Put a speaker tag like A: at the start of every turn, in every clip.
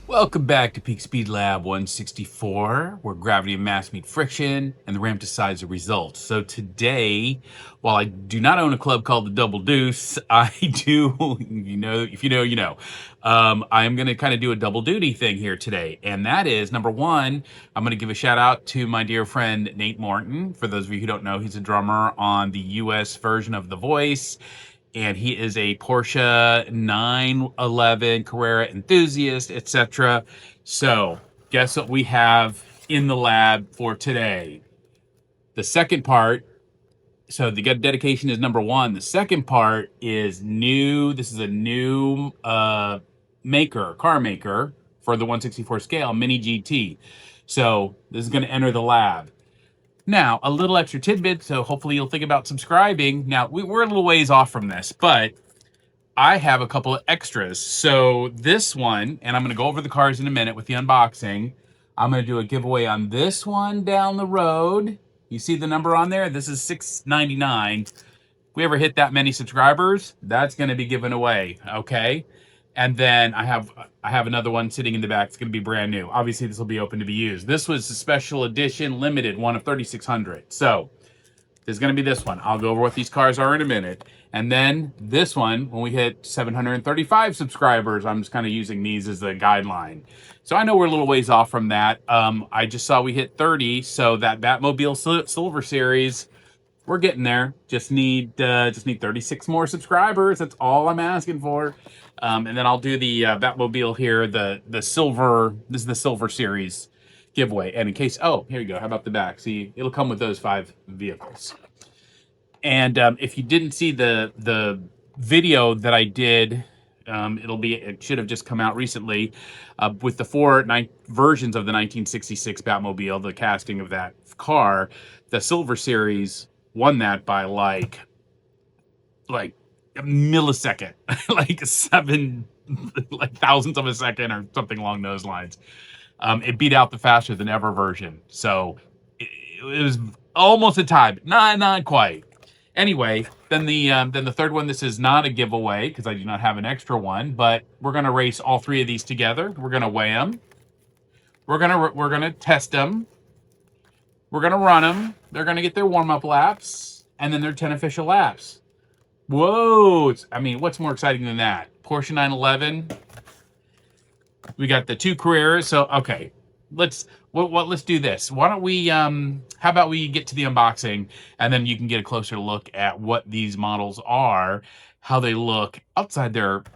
A: Welcome back to Peak Speed Lab 164, where gravity and mass meet friction and the ramp decides the result. So today, while I do not own a club called the Double Deuce, I do, if you know, you know. I am going to kind of do a double duty thing here today. And that is, number one, I'm going to give a shout out to my dear friend Nate Morton. For those of you who don't know, he's a drummer on the US version of The Voice, and he is a Porsche 911 Carrera enthusiast, etc. So, guess what we have in the lab for today? The second part. So the dedication is number one. The second part is new. This is a new car maker for the 164 scale, Mini GT. So this is going to enter the lab. Now, a little extra tidbit, so hopefully you'll think about subscribing. Now, we're a little ways off from this, but I have a couple of extras. So this one, and I'm going to go over the cars in a minute with the unboxing. I'm going to do a giveaway on this one down the road. You see the number on there? This is $6.99. If we ever hit that many subscribers, that's going to be given away, okay? And then I have another one sitting in the back. It's going to be brand new. Obviously, this will be open to be used. This was a special edition, limited, one of 3,600. So there's going to be this one. I'll go over what these cars are in a minute. And then this one, when we hit 735 subscribers, I'm just kind of using these as a guideline. So I know we're a little ways off from that. I just saw we hit 30, so that Batmobile Silver Series, we're getting there. Just need 36 more subscribers. That's all I'm asking for. And then I'll do the Batmobile here, the silver. This is the Silver Series giveaway. And in case, oh, here you go. How about the back? See, it'll come with those 5 vehicles. And if you didn't see the video that I did, it should have just come out recently with the 4 versions of the 1966 Batmobile, the casting of that car. The Silver Series won that by like a millisecond, like 7 like thousandths of a second or something along those lines. It beat out the faster than ever version. So it was almost a tie, but not quite. Anyway, then the third one. This is not a giveaway because I do not have an extra one, but we're gonna race all 3 of these together. We're gonna weigh them. We're gonna test them. We're gonna run them. They're gonna get their warm-up laps, and then their 10 official laps. Whoa! I mean, what's more exciting than that? Porsche 911. We got the 2 Carreras. So okay, let's do this. Why don't we how about we get to the unboxing, and then you can get a closer look at what these models are, how they look outside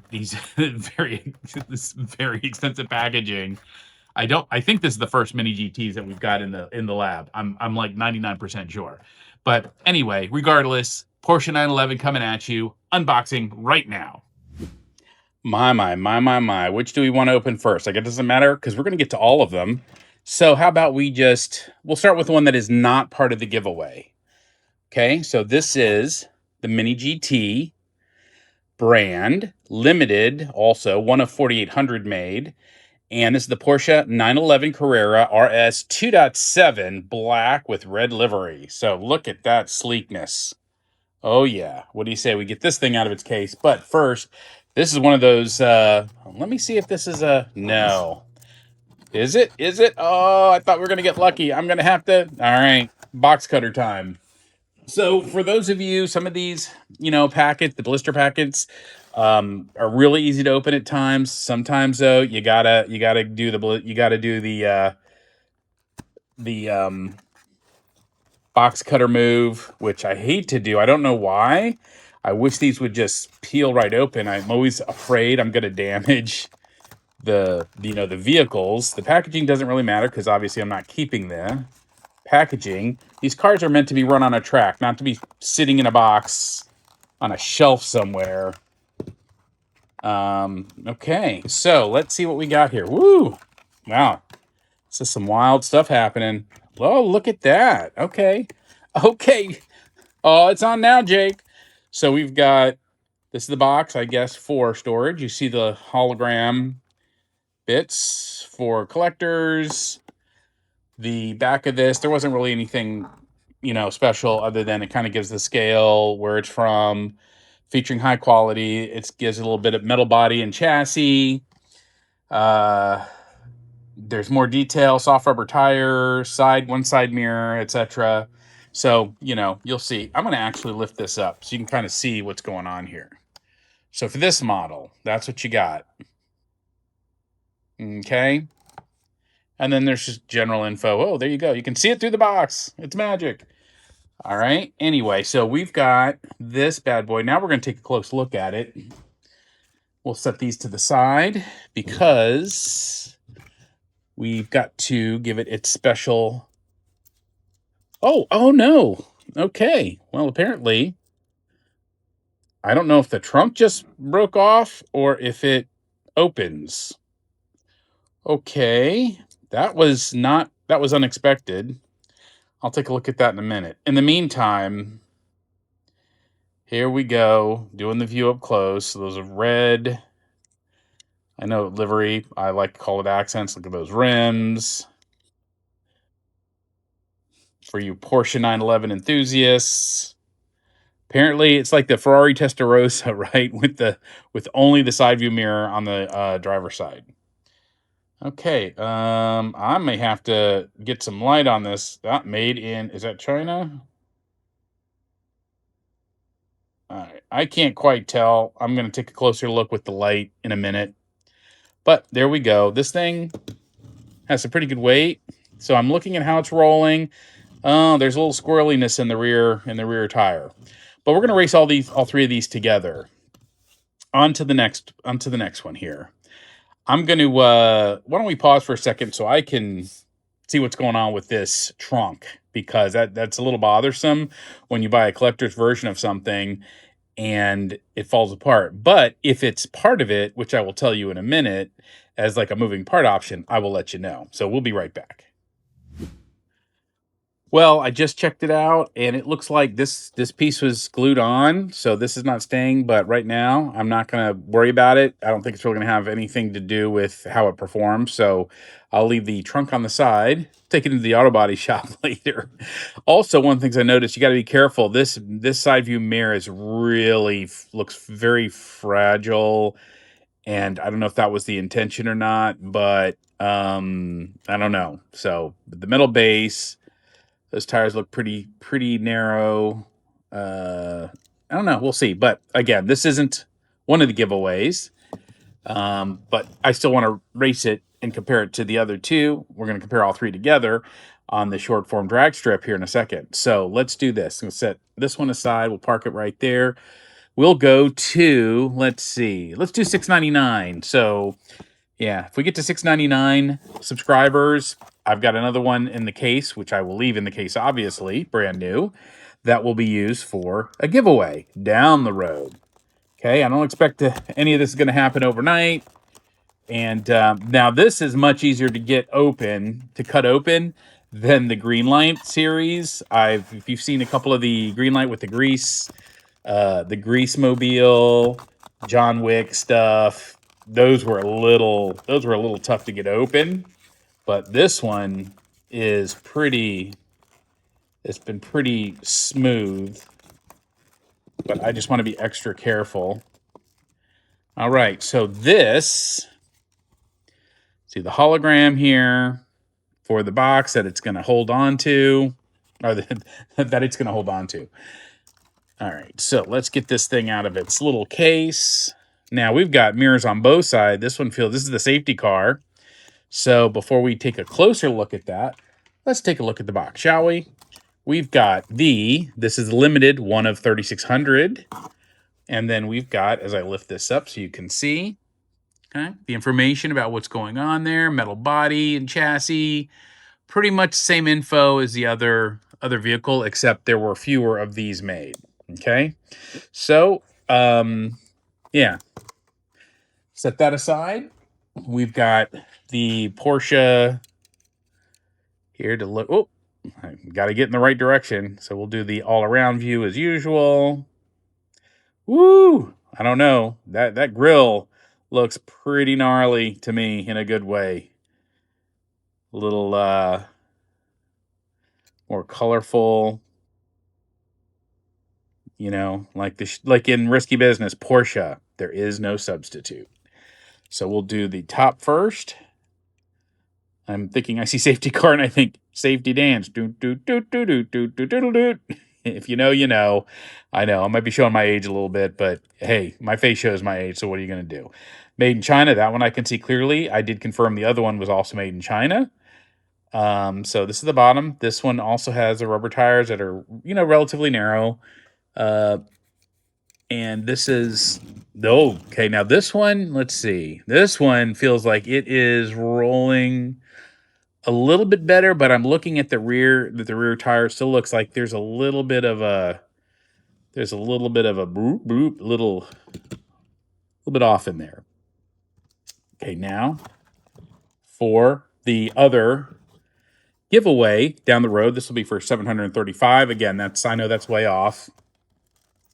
A: these this very expensive packaging. I think this is the first Mini GTs that we've got in the lab. I'm like 99% sure. But anyway, regardless, Porsche 911 coming at you, unboxing right now. My. Which do we want to open first? Like, it doesn't matter because we're going to get to all of them. So how about we'll start with the one that is not part of the giveaway. Okay, so this is the Mini GT brand, limited, also one of 4,800 made. And this is the Porsche 911 Carrera RS 2.7 black with red livery. So look at that sleekness. Oh yeah. What do you say we get this thing out of its case? But first, this is one of those, let me see if this is no. Is it? Oh, I thought we were going to get lucky. I'm going to have to, all right, box cutter time. So for those of you, some of these, the blister packets, are really easy to open at times. Sometimes though, you gotta do the box cutter move, which I hate to do. I don't know why. I wish these would just peel right open. I'm always afraid I'm gonna damage the vehicles. The packaging doesn't really matter because obviously I'm not keeping the packaging. These cars are meant to be run on a track, not to be sitting in a box on a shelf somewhere. Okay, so let's see what we got here. Woo! Wow, this is some wild stuff happening. Oh, look at that. Okay. Oh, it's on now, Jake. So we've got, this is the box, I guess, for storage. You see the hologram bits for collectors. The back of this, there wasn't really anything, special other than it kind of gives the scale, where it's from, featuring high quality. It gives a little bit of metal body and chassis. There's more detail, soft rubber tire, one side mirror, etc. So, you'll see. I'm going to actually lift this up so you can kind of see what's going on here. So for this model, that's what you got. Okay. And then there's just general info. Oh, there you go. You can see it through the box. It's magic. All right. Anyway, so we've got this bad boy. Now we're going to take a close look at it. We'll set these to the side because we've got to give it its special. Oh no. Okay. Well, apparently, I don't know if the trunk just broke off or if it opens. Okay. That was unexpected. I'll take a look at that in a minute. In the meantime, here we go, doing the view up close. So those are red. I know livery. I like to call it accents. Look at those rims. For you Porsche 911 enthusiasts. Apparently, it's like the Ferrari Testarossa, right? With only the side view mirror on the driver's side. Okay, I may have to get some light on this. That made in, is that China? All right, I can't quite tell. I'm going to take a closer look with the light in a minute. But there we go. This thing has a pretty good weight. So I'm looking at how it's rolling. Oh, there's a little squirreliness in the rear tire. But we're going to race all three of these together. On to the next one here. I'm going to why don't we pause for a second so I can see what's going on with this trunk, because that's a little bothersome when you buy a collector's version of something and it falls apart. But if it's part of it, which I will tell you in a minute, as like a moving part option, I will let you know. So we'll be right back. Well, I just checked it out, and it looks like this piece was glued on, so this is not staying. But right now, I'm not going to worry about it. I don't think it's really going to have anything to do with how it performs. So I'll leave the trunk on the side, take it into the auto body shop later. Also, one of the things I noticed, you got to be careful. This side view mirror is really looks very fragile, and I don't know if that was the intention or not, but I don't know. So the metal base. Those tires look pretty narrow. I don't know. We'll see. But again, this isn't one of the giveaways. But I still want to race it and compare it to the other two. We're going to compare all three together on the short form drag strip here in a second. So let's do this. We'll set this one aside. We'll park it right there. We'll go to, let's do $6.99. So yeah, if we get to 699 subscribers, I've got another one in the case, which I will leave in the case, obviously, brand new, that will be used for a giveaway down the road. Okay, I don't expect any of this is going to happen overnight. And now this is much easier to cut open than the Greenlight series. If you've seen a couple of the Greenlight with the grease mobile, John Wick stuff, those were a little tough to get open, but this one is it's been pretty smooth, but I just want to be extra careful. All right, so see the hologram here for the box that it's going to hold on to, or that it's going to hold on to. All right, so let's get this thing out of its little case. Now we've got mirrors on both sides. This is the safety car. So before we take a closer look at that, let's take a look at the box, shall we? We've got this is limited, one of 3,600. And then we've got, as I lift this up so you can see, okay, the information about what's going on there, metal body and chassis, pretty much same info as the other vehicle, except there were fewer of these made. Okay, so yeah, set that aside. We've got the Porsche here to look. Oh, I got to get in the right direction. So we'll do the all-around view as usual. Woo! I don't know. That grill looks pretty gnarly to me in a good way. A little more colorful. You know, like in Risky Business, Porsche, there is no substitute. So we'll do the top first. I'm thinking I see safety car and I think safety dance. Doot, doot, doot, doot, doot, doot, doot, doot, doot. If you know, you know. I know I might be showing my age a little bit, but hey, my face shows my age. So what are you going to do? Made in China. That one I can see clearly. I did confirm the other one was also made in China. So this is the bottom. This one also has the rubber tires that are, relatively narrow. And this is okay. Now this one, let's see. This one feels like it is rolling a little bit better, but I'm looking at the rear. That the rear tire still looks like there's a little bit of a boop boop, little bit off in there. Okay, now for the other giveaway down the road, this will be for 735. Again, I know that's way off.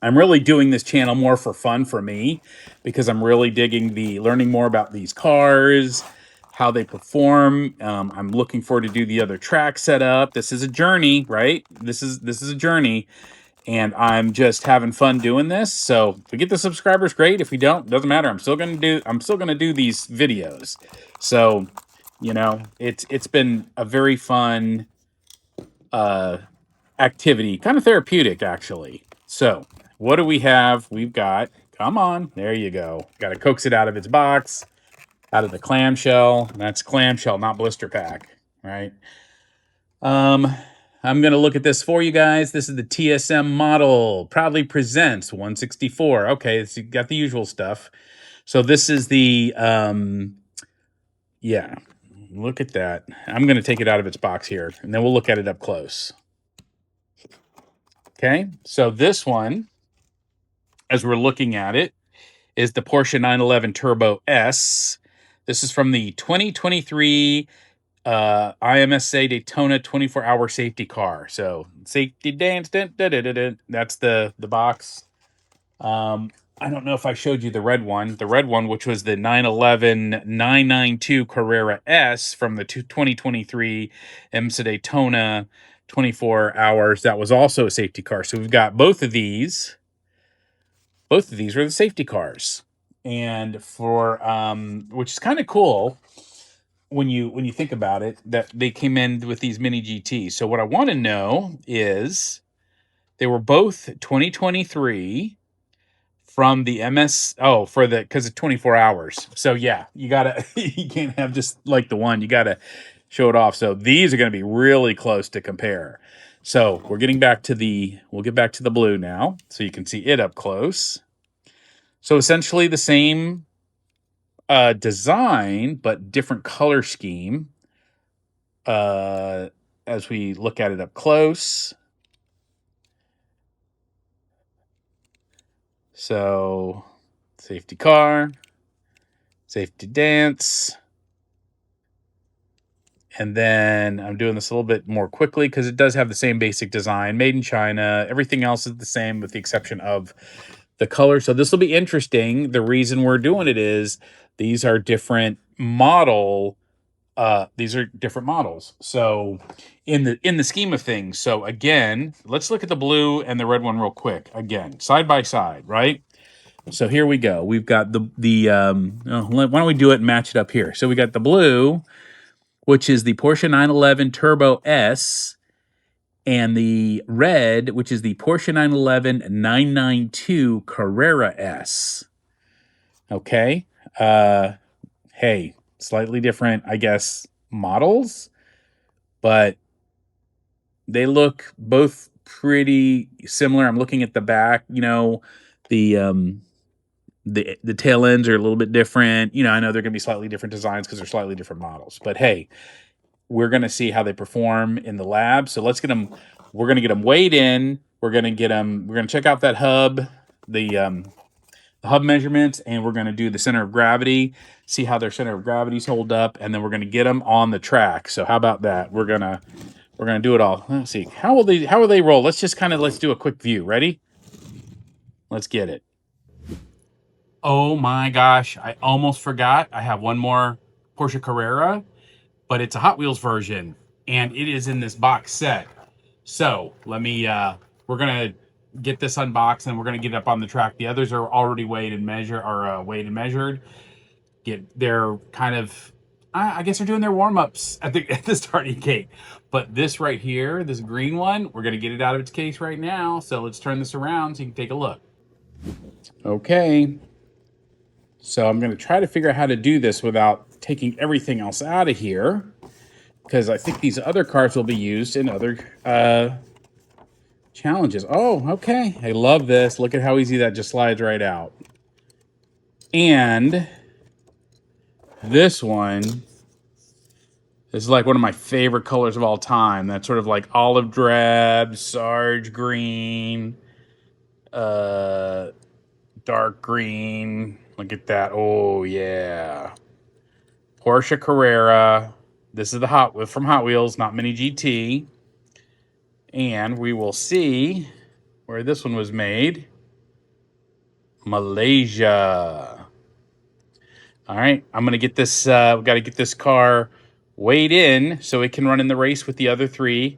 A: I'm really doing this channel more for fun for me because I'm really digging learning more about these cars, how they perform. I'm looking forward to do the other track setup. This is a journey, right? This is a journey, and I'm just having fun doing this. So if we get the subscribers, great. If we don't, doesn't matter. I'm still gonna do these videos. So, it's been a very fun activity, kind of therapeutic actually. So what do we have? We've got, come on, there you go. Got to coax it out of its box, out of the clamshell. That's clamshell, not blister pack, right? I'm going to look at this for you guys. This is the TSM model, proudly presents 164. Okay, it's got the usual stuff. So this is the, yeah, look at that. I'm going to take it out of its box here, and then we'll look at it up close. Okay, so this one, as we're looking at it, is the Porsche 911 Turbo S. This is from the 2023 IMSA Daytona 24-hour safety car. So safety dance, dun, dun, dun, dun, dun. That's the box. I don't know if I showed you the red one. The red one, which was the 911 992 Carrera S from the 2023 IMSA Daytona 24 hours. That was also a safety car. So we've got both of these. Both of these were the safety cars. And for which is kind of cool when you think about it, that they came in with these Mini GTs. So what I want to know is they were both 2023 from the MS. Oh, because it's 24 hours. So yeah, you gotta you can't have just like the one. You gotta show it off. So these are going to be really close to compare. So we'll get back to the blue now, so you can see it up close. So essentially the same design, but different color scheme. As we look at it up close. So safety car, safety dance. And then I'm doing this a little bit more quickly because it does have the same basic design, made in China. Everything else is the same with the exception of the color. So this will be interesting. The reason we're doing it is these are different models. So in the scheme of things, so again, let's look at the blue and the red one real quick. Again, side by side, right? So here we go. We've got why don't we do it and match it up here? So we got the blue, which is the Porsche 911 Turbo S, and the red, which is the Porsche 911 992 Carrera S. Okay. Hey, slightly different, I guess, models, but they look both pretty similar. I'm looking at the back, the tail ends are a little bit different. I know they're going to be slightly different designs because they're slightly different models, but hey, we're going to see how they perform in the lab. So let's get them, we're going to get them weighed in. We're going to check out that hub, the hub measurements, and we're going to do the center of gravity, see how their center of gravities hold up, and then we're going to get them on the track. So how about that? We're going to do it all. Let's see. How will they roll? Let's do a quick view. Ready? Let's get it. Oh my gosh, I almost forgot. I have one more Porsche Carrera, but it's a Hot Wheels version, and it is in this box set. So let me, we're going to get this unboxed, and we're going to get it up on the track. The others are already weighed and measured. They're kind of I guess they're doing their warm-ups at the starting gate. But this right here, this green one, we're gonna get it out of its case right now. So let's turn this around so you can take a look. Okay. So I'm gonna try to figure out how to do this without taking everything else out of here, because I think these other cars will be used in other challenges. Oh, okay. I love this. Look at how easy that just slides right out. And this one is like one of my favorite colors of all time. That's sort of like olive drab, sarge green, dark green. Look at that. Oh, yeah. Porsche Carrera. This is the from Hot Wheels, not Mini GT. And we will see where this one was made. Malaysia. All right, I'm gonna get this. We got to get this car weighed in so it can run in the race with the other three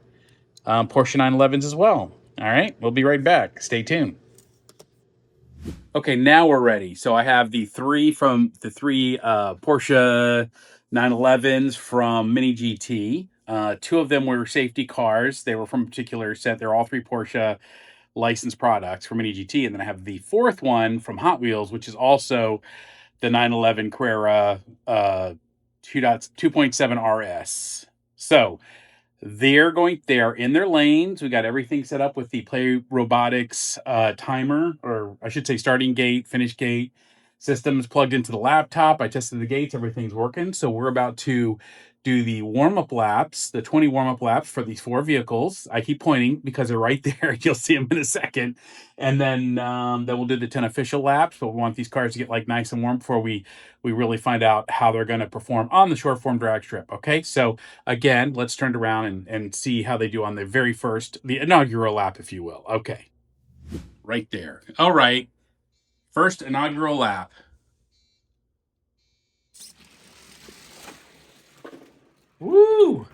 A: Porsche 911s as well. All right, we'll be right back. Stay tuned. Okay, now we're ready. So I have the three Porsche 911s from Mini GT. Two of them were safety cars. They were from a particular set. They're all three Porsche licensed products from Mini GT. And then I have the fourth one from Hot Wheels, which is also the 911 Carrera 2.7 RS. So they're in their lanes. We got everything set up with the Play Robotics timer, or I should say starting gate, finish gate systems plugged into the laptop. I tested the gates, everything's working. So we're about to do the warm-up laps, the 20 warm-up laps for these four vehicles. I keep pointing because they're right there. You'll see them in a second. And then we'll do the 10 official laps, but we want these cars to get like nice and warm before we really find out how they're going to perform on the short form drag strip. Okay, so again, let's turn it around and see how they do on the inaugural lap, if you will. Okay, right there. All right, first inaugural lap. Woo!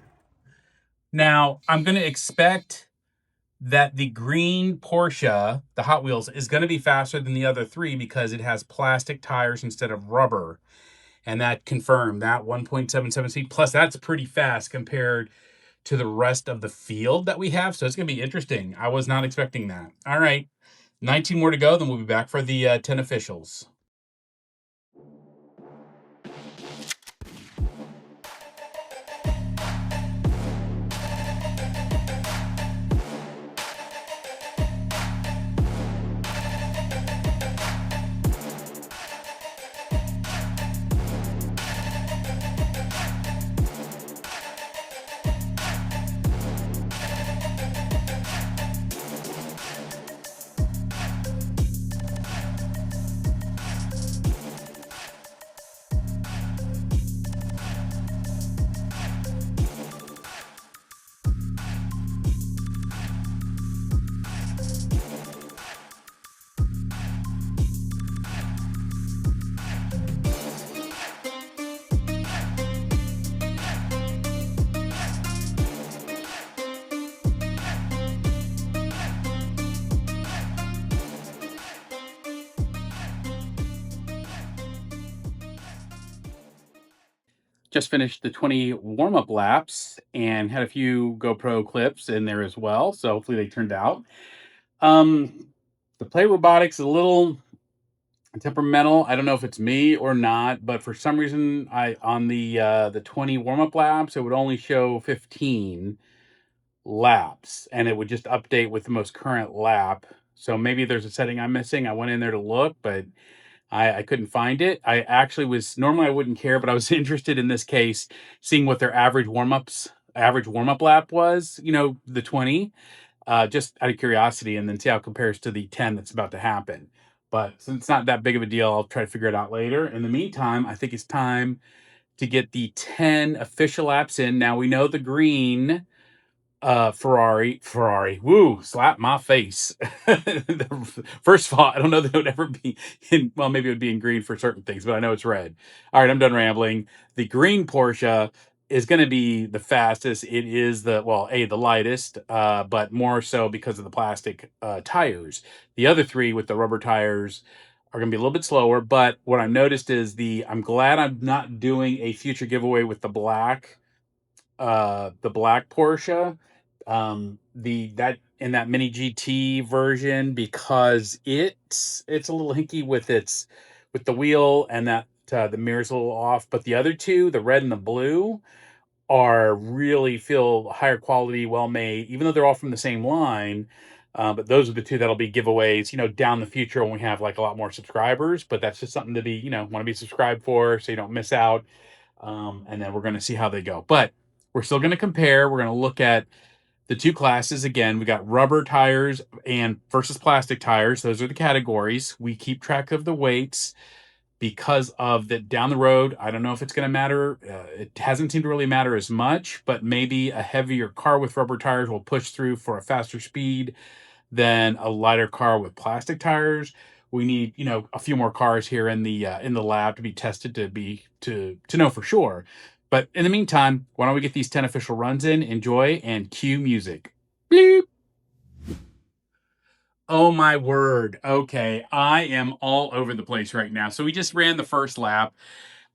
A: Now, I'm going to expect that the green Porsche, the Hot Wheels, is going to be faster than the other three because it has plastic tires instead of rubber. And that confirmed that 1.77 speed. Plus, that's pretty fast compared to the rest of the field that we have. So it's going to be interesting. I was not expecting that. All right, 19 more to go. Then we'll be back for the 10 officials. Just finished the 20 warm-up laps and had a few GoPro clips in there as well. So hopefully they turned out. The Play Robotics is a little temperamental. I don't know if it's me or not, but for some reason, on the 20 warm-up laps, it would only show 15 laps, and it would just update with the most current lap. So maybe there's a setting I'm missing. I went in there to look, but I couldn't find it. I actually was normally I wouldn't care, but I was interested in this case, seeing what their average warm-up lap was. You know, the 20, just out of curiosity, and then see how it compares to the 10 that's about to happen. But since it's not that big of a deal, I'll try to figure it out later. In the meantime, I think it's time to get the 10 official laps in. Now we know the green Ferrari, woo, slap my face. First of all, I don't know that it would ever be in, well, maybe it would be in green for certain things, but I know it's red. All right, I'm done rambling. The green Porsche is going to be the fastest. It is the lightest, but more so because of the plastic tires. The other three with the rubber tires are going to be a little bit slower. But what I noticed is I'm glad I'm not doing a future giveaway with the black Porsche, the that in that Mini GT version, because it's a little hinky with the wheel, and that the mirror's a little off. But the other two, the red and the blue, are really feel higher quality, well made, even though they're all from the same line. But those are the two that'll be giveaways, down the future when we have like a lot more subscribers. But that's just something to be, want to be subscribed for, so you don't miss out. And then we're going to see how they go. But we're still going to compare. We're going to look at the two classes again. We got rubber tires and versus plastic tires. Those are the categories. We keep track of the weights because of that down the road. I don't know if it's going to matter. It hasn't seemed to really matter as much, but maybe a heavier car with rubber tires will push through for a faster speed than a lighter car with plastic tires. We need, a few more cars here in the lab to be tested to know for sure. But in the meantime, why don't we get these 10 official runs in, enjoy, and cue music. Bleep. Oh my word. Okay, I am all over the place right now. So we just ran the first lap.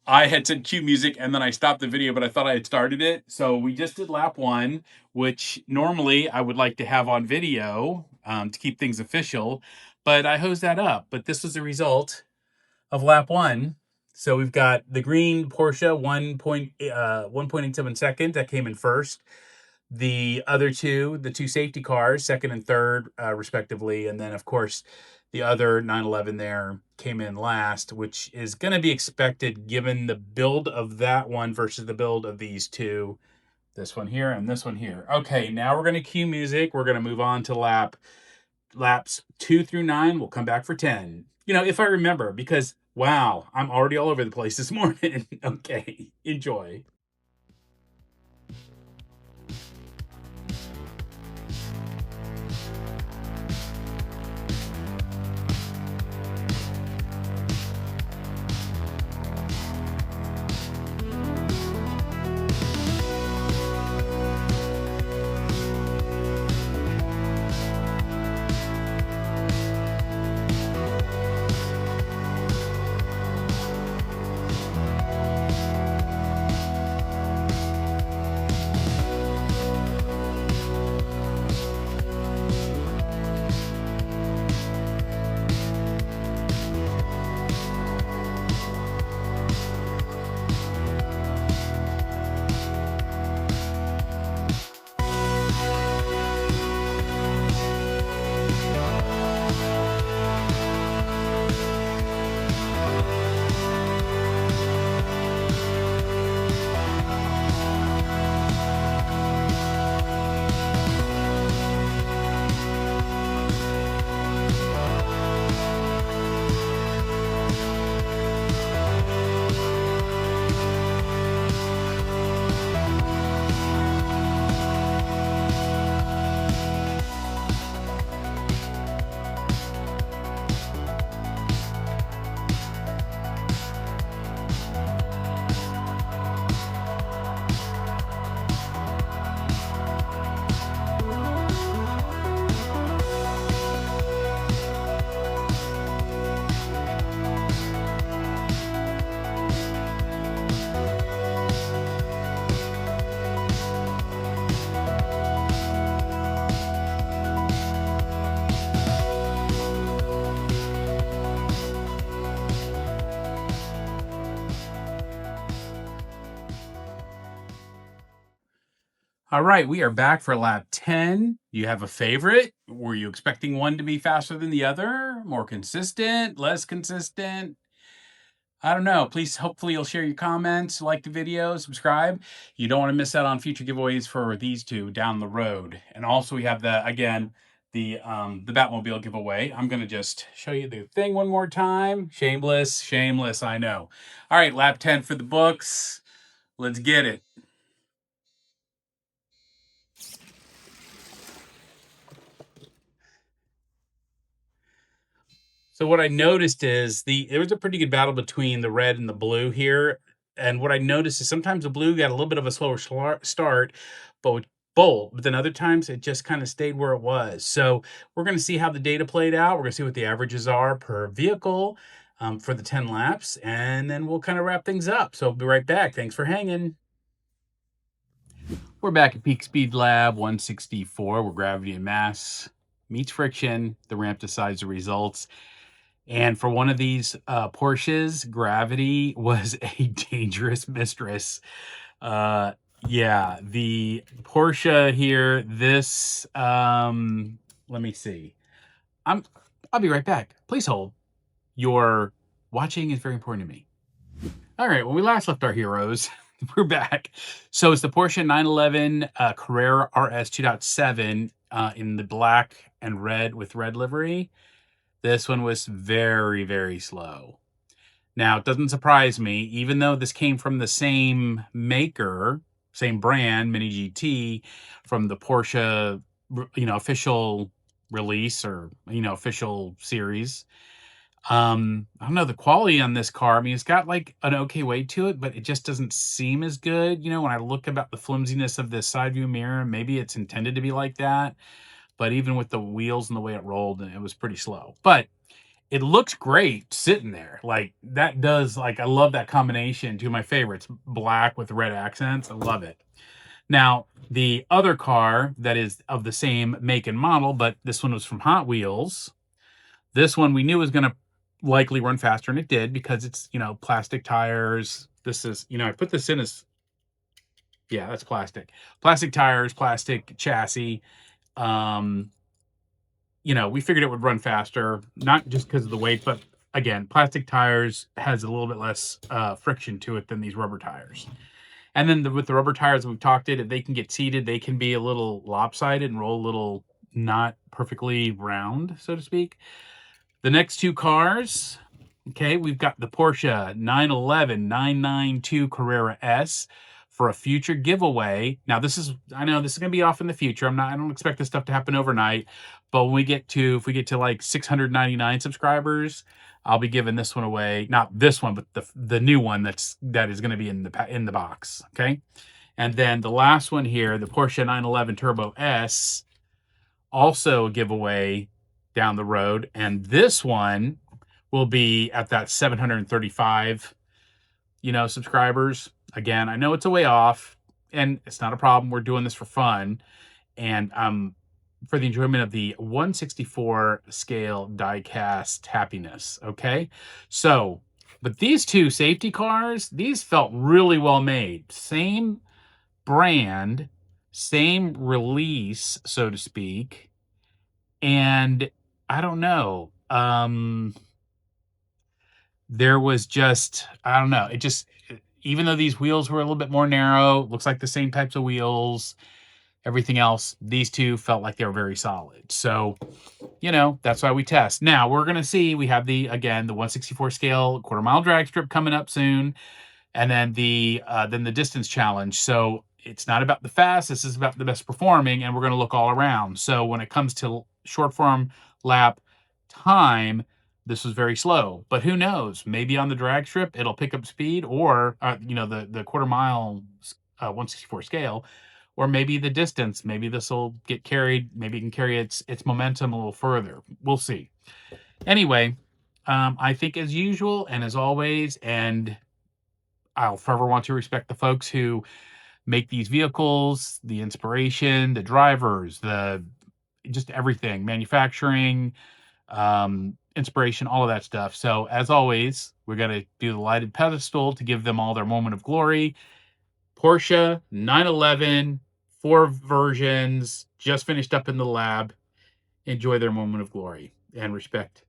A: I had said cue music and then I stopped the video, but I thought I had started it. So we just did lap one, which normally I would like to have on video to keep things official, but I hosed that up. But this was the result of lap one. So we've got the green Porsche 1.87 seconds that came in first. The other two, the two safety cars, second and third, respectively. And then, of course, the other 911 there came in last, which is going to be expected given the build of that one versus the build of these two. This one here and this one here. Okay, now we're going to cue music. We're going to move on to laps 2 through 9. We'll come back for 10. If I remember, because, wow, I'm already all over the place this morning. Okay, enjoy. All right, we are back for lap 10. Do you have a favorite? Were you expecting one to be faster than the other? More consistent? Less consistent? I don't know. Please, hopefully you'll share your comments, like the video, subscribe. You don't want to miss out on future giveaways for these two down the road. And also we have the Batmobile giveaway. I'm going to just show you the thing one more time. Shameless, I know. All right, lap 10 for the books. Let's get it. So what I noticed is there was a pretty good battle between the red and the blue here. And what I noticed is sometimes the blue got a little bit of a slower start, but bolt, but then other times it just kind of stayed where it was. So we're going to see how the data played out. We're going to see what the averages are per vehicle for the 10 laps, and then we'll kind of wrap things up. So I'll be right back. Thanks for hanging. We're back at Peak Speed Lab 164, where gravity and mass meets friction. The ramp decides the results. And for one of these Porsches, gravity was a dangerous mistress. Uh, yeah, the Porsche here, this, let me see. I'll be right back. Please hold. Your watching is very important to me. All right, when we last left our heroes, we're back. So it's the Porsche 911 Carrera RS 2.7 in the black and red with red livery. This one was very, very slow. Now, it doesn't surprise me, even though this came from the same maker, same brand, Mini GT, from the Porsche, official release or, official series. I don't know the quality on this car. I mean, it's got like an okay weight to it, but it just doesn't seem as good. When I look about the flimsiness of this side view mirror, maybe it's intended to be like that. But even with the wheels and the way it rolled, it was pretty slow. But it looks great sitting there. Like that does, like, I love that combination. Two of my favorites, black with red accents. I love it. Now, the other car that is of the same make and model, but this one was from Hot Wheels. This one we knew was going to likely run faster, and it did because it's, plastic tires. This is, I put this in as, yeah, that's plastic. Plastic tires, plastic chassis. We figured it would run faster, not just because of the weight, but again, plastic tires has a little bit less friction to it than these rubber tires. And then with the rubber tires, we've talked it, if they can get seated, they can be a little lopsided and roll a little not perfectly round, so to speak. The next two cars, okay, we've got the Porsche 911 992 Carrera S for a future giveaway. Now, I know this is going to be off in the future. I don't expect this stuff to happen overnight, but if we get to like 699 subscribers, I'll be giving this one away. Not this one, but the new one that is going to be in the box, okay? And then the last one here, the Porsche 911 Turbo S, also a giveaway down the road, and this one will be at that 735 subscribers. Again, I know it's a way off, and it's not a problem. We're doing this for fun, and for the enjoyment of the 164 scale die-cast happiness. Okay, so but these two safety cars, these felt really well made. Same brand, same release, so to speak. And I don't know. There was just, I don't know. Even though these wheels were a little bit more narrow, looks like the same types of wheels, everything else, these two felt like they were very solid. So, that's why we test. Now we're going to see, we have the 164 scale quarter-mile drag strip coming up soon. And then the distance challenge. So it's not about the fast, this is about the best performing, and we're going to look all around. So when it comes to short form lap time, this was very slow, but who knows? Maybe on the drag strip it'll pick up speed, or the quarter mile 164 scale, or maybe the distance. Maybe this will get carried. Maybe it can carry its momentum a little further. We'll see. Anyway, I think as usual and as always, and I'll forever want to respect the folks who make these vehicles, the inspiration, the drivers, just everything, manufacturing, inspiration, all of that stuff. So as always, we're going to do the lighted pedestal to give them all their moment of glory. Porsche 911, 4 versions, just finished up in the lab. Enjoy their moment of glory and respect.